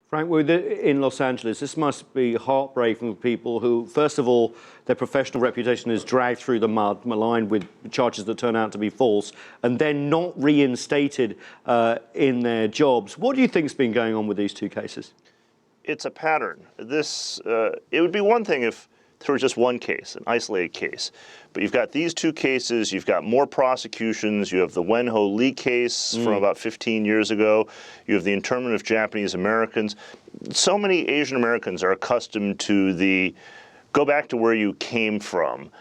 Frank, we're in Los Angeles. This must be heartbreaking for people who, first of all, their professional reputation is dragged through the mud, maligned with charges that turn out to be false, and then not reinstated in their jobs. What do you think's been going on with these two cases? It's a pattern. It would be one thing if there was just one case, an isolated case. But you've got these two cases, you've got more prosecutions, you have the Wenho Lee case from about 15 years ago, you have the internment of Japanese Americans. So many Asian Americans are accustomed to the go back to where you came from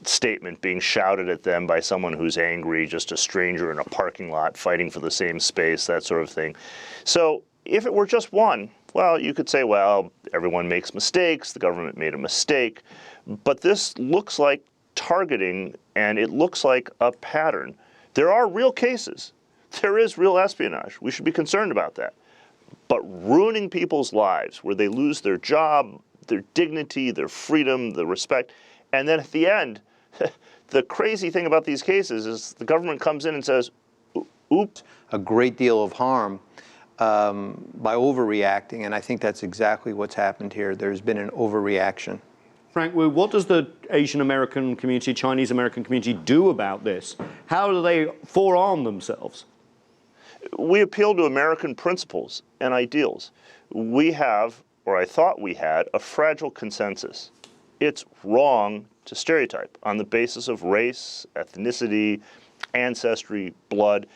statement being shouted at them by someone who's angry, just a stranger in a parking lot fighting for the same space, that sort of thing. So if it were just one, well, you could say, well, everyone makes mistakes, the government made a mistake, but this looks like targeting and it looks like a pattern. There are real cases. There is real espionage. We should be concerned about that. But ruining people's lives where they lose their job, their dignity, their freedom, the respect, and then at the end, the crazy thing about these cases is the government comes in and says, oops. A great deal of harm by overreacting, and I think that's exactly what's happened here. There's been an overreaction. Frank Wu, what does the Asian American community, Chinese American community do about this? How do they forearm themselves? We appeal to American principles and ideals. We have, or I thought we had, a fragile consensus. It's wrong to stereotype on the basis of race, ethnicity, ancestry, blood.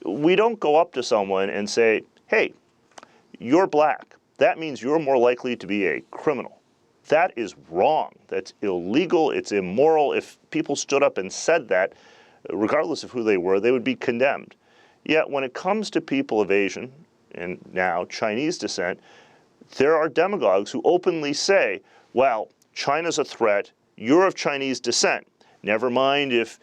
We don't go up to someone and say, hey, you're black. That means you're more likely to be a criminal. That is wrong. That's illegal. It's immoral. If people stood up and said that, regardless of who they were, they would be condemned. Yet when it comes to people of Asian, and now Chinese descent, there are demagogues who openly say, well, China's a threat. You're of Chinese descent. Never mind if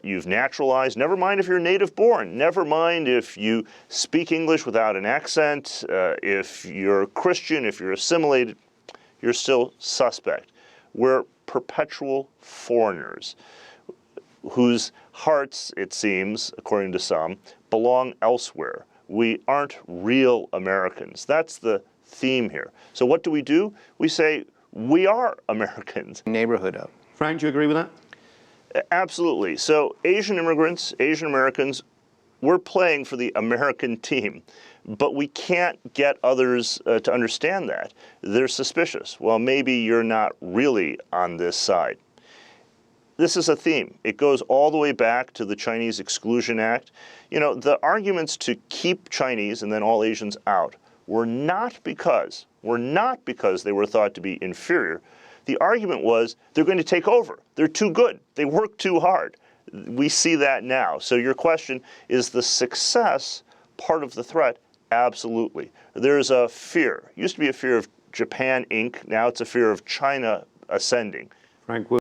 you've naturalized. Never mind if you're native born. Never mind if you speak English without an accent. If you're Christian, if you're assimilated, you're still suspect. We're perpetual foreigners whose hearts, it seems, according to some, belong elsewhere. We aren't real Americans. That's the theme here. So what do? We say we are Americans. Neighborhood of. Frank, do you agree with that? Absolutely. So Asian immigrants, Asian Americans, we're playing for the American team, but we can't get others to understand that. They're suspicious. Well, maybe you're not really on this side. This is a theme. It goes all the way back to the Chinese Exclusion Act. You know, the arguments to keep Chinese and then all Asians out were not because they were thought to be inferior. The argument was they're going to take over. They're too good. They work too hard. We see that now. So your question, is the success part of the threat? Absolutely. There's a fear. It used to be a fear of Japan Inc. Now it's a fear of China ascending. Frank Wu.